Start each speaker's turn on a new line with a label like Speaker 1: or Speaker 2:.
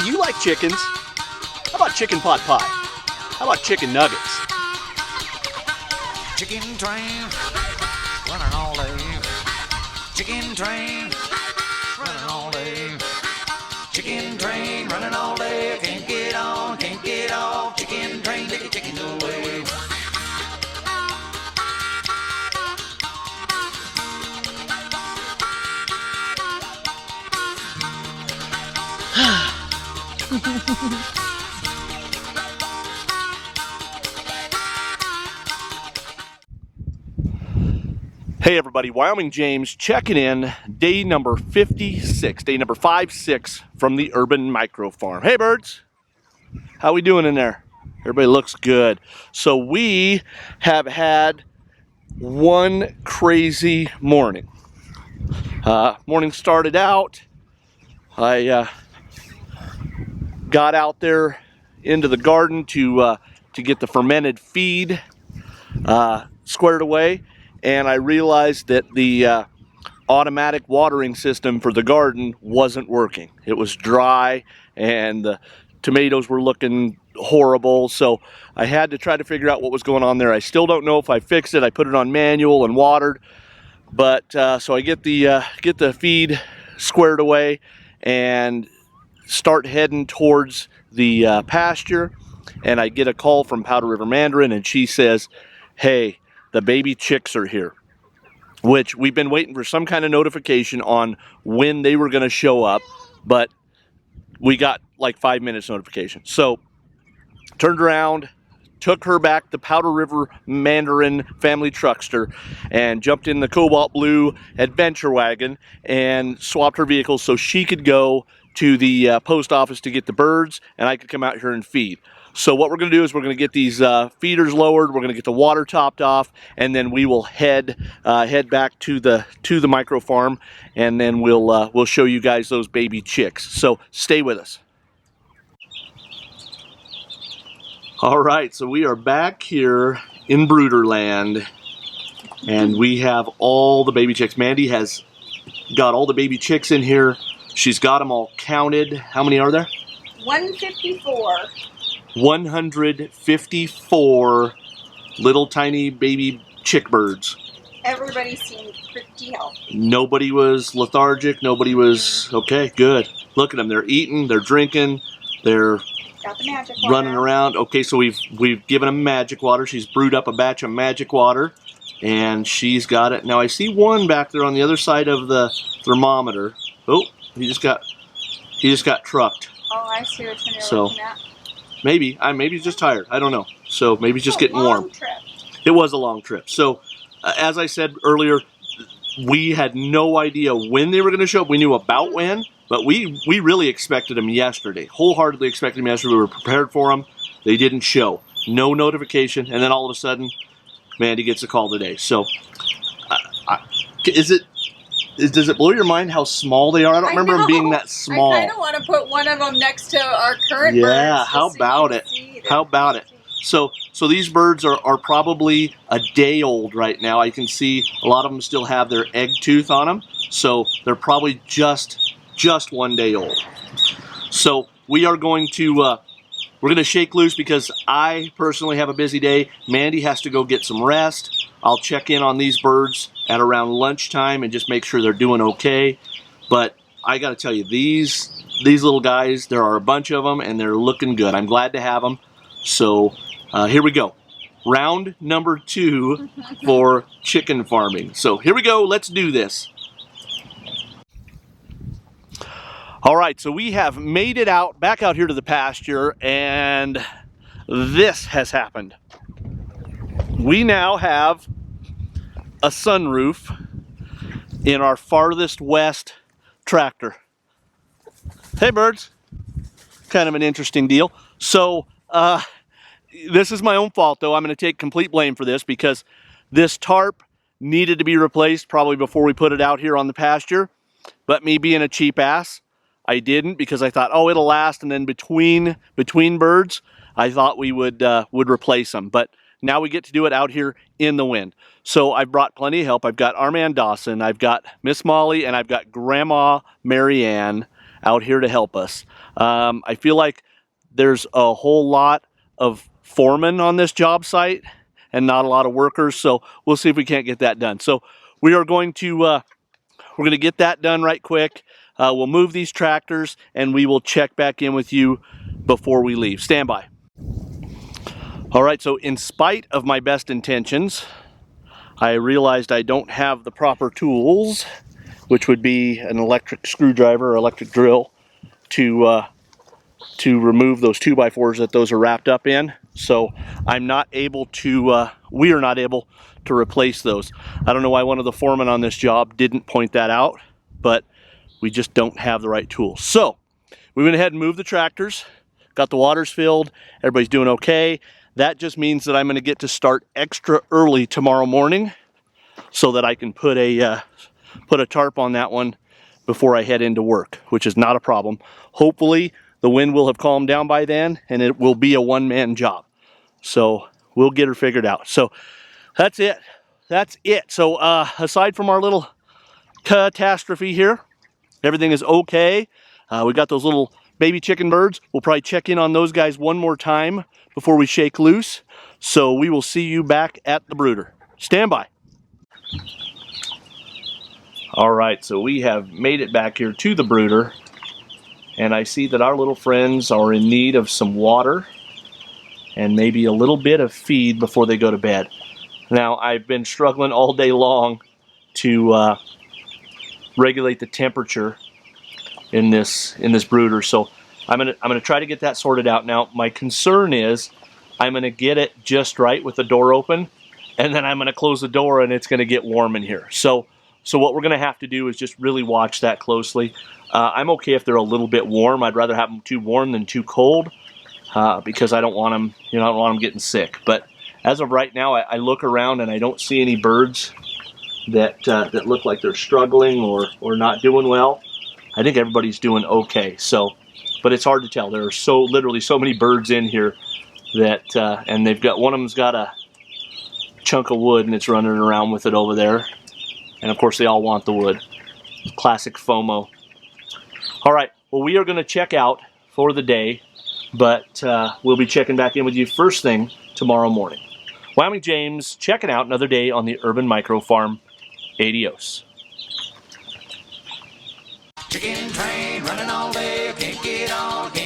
Speaker 1: do you like chickens? How about chicken pot pie? How about chicken nuggets?
Speaker 2: Chicken train, running all day. Chicken train, running all day. Chicken train, running all day. Can't get on, can't get off. Chicken train, take the chickens away.
Speaker 1: Hey everybody, Wyoming James checking in, day number 56, day number 5-6 from the Urban Micro Farm. Hey birds, how we doing in there? Everybody looks good. So we have had one crazy morning. Morning started out, I got out there into the garden to get the fermented feed squared away. And I realized that the automatic watering system for the garden wasn't working. It was dry and the tomatoes were looking horrible. So I had to try to figure out what was going on there. I still don't know if I fixed it. I put it on manual and watered. But so I get the feed squared away and start heading towards the pasture. And I get a call from Powder River Mandarin and she says, hey, the baby chicks are here, which we've been waiting for some kind of notification on when they were going to show up, but we got like 5 minutes notification. So turned around, took her back to Powder River Mandarin family truckster and jumped in the cobalt blue adventure wagon and swapped her vehicle so she could go to the post office to get the birds and I could come out here and feed. So what we're going to do is we're going to get these feeders lowered, we're going to get the water topped off, and then we will head back to the micro farm, and then we'll show you guys those baby chicks. So stay with us. All right, so we are back here in Brooderland, and we have all the baby chicks. Mandy has got all the baby chicks in here. She's got them all counted. How many are there?
Speaker 3: 154.
Speaker 1: 154 little tiny baby chick birds.
Speaker 3: Everybody seemed pretty healthy.
Speaker 1: Nobody was lethargic. Nobody was, okay, good. Look at them. They're eating, they're drinking, they're
Speaker 3: got the magic water.
Speaker 1: Running around. Okay, so we've given them magic water. She's brewed up a batch of magic water and she's got it. Now I see one back there on the other side of the thermometer. Oh, he just got trucked.
Speaker 3: Oh, I see what you're looking at.
Speaker 1: Maybe he's just tired. I don't know. So maybe he's just getting warm.
Speaker 3: Trip.
Speaker 1: It was a long trip. So as I said earlier, we had no idea when they were going to show up. We knew about when, but we really expected them yesterday. Wholeheartedly expected them yesterday. We were prepared for them. They didn't show. No notification. And then all of a sudden, Mandy gets a call today. So does it blow your mind how small they are? I don't remember them being that small.
Speaker 3: I kind of want to put one of them next to our current birds.
Speaker 1: Yeah, how about it? How about it? So these birds are probably a day old right now. I can see a lot of them still have their egg tooth on them. So they're probably just 1 day old. So we are going to we're going to shake loose because I personally have a busy day. Mandy has to go get some rest. I'll check in on these birds at around lunchtime and just make sure they're doing okay. But I got to tell you, these little guys, there are a bunch of them and they're looking good. I'm glad to have them. So here we go. Round number 2 for chicken farming. So here we go. Let's do this. All right, so we have made it back out here to the pasture, and this has happened. We now have a sunroof in our farthest west tractor. Hey birds, kind of an interesting deal. So this is my own fault though. I'm going to take complete blame for this because this tarp needed to be replaced probably before we put it out here on the pasture. But me being a cheap ass, I didn't because I thought, oh, it'll last, and then between birds, I thought we would replace them. But now we get to do it out here in the wind. So I've brought plenty of help. I've got our man Dawson, I've got Miss Molly, and I've got Grandma Marianne out here to help us. I feel like there's a whole lot of foremen on this job site and not a lot of workers, so we'll see if we can't get that done. So we are going to we're going to get that done right quick. We'll move these tractors and we will check back in with you before we leave. Stand by. All right, so in spite of my best intentions, I realized I don't have the proper tools, which would be an electric screwdriver or electric drill to remove those 2x4s that those are wrapped up in. So I'm not able to, we are not able to replace those. I don't know why one of the foremen on this job didn't point that out, but we just don't have the right tools. So we went ahead and moved the tractors, got the waters filled, everybody's doing okay. That just means that I'm going to get to start extra early tomorrow morning so that I can put a tarp on that one before I head into work, which is not a problem. Hopefully the wind will have calmed down by then and it will be a one-man job. So we'll get her figured out. So that's it. That's it. So aside from our little catastrophe here, everything is okay. We got those little baby chicken birds. We'll probably check in on those guys one more time before we shake loose. So we will see you back at the brooder. Stand by. All right, so we have made it back here to the brooder, and I see that our little friends are in need of some water and maybe a little bit of feed before they go to bed. Now, I've been struggling all day long to regulate the temperature in this brooder, so I'm gonna try to get that sorted out. Now, my concern is I'm gonna get it just right with the door open, and then I'm gonna close the door and it's gonna get warm in here. So what we're gonna have to do is just really watch that closely. I'm okay if they're a little bit warm. I'd rather have them too warm than too cold because I don't want them, I don't want them getting sick. But as of right now, I look around and I don't see any birds that look like they're struggling or not doing well. I think everybody's doing okay. So, but it's hard to tell. There are literally so many birds in here that, and they've got, one of them's got a chunk of wood and it's running around with it over there. And of course they all want the wood. Classic FOMO. All right, well, we are going to check out for the day, but we'll be checking back in with you first thing tomorrow morning. Wyoming James checking out another day on the Urban Micro Farm. Adios.
Speaker 2: Chicken train running all day, can't get on, can't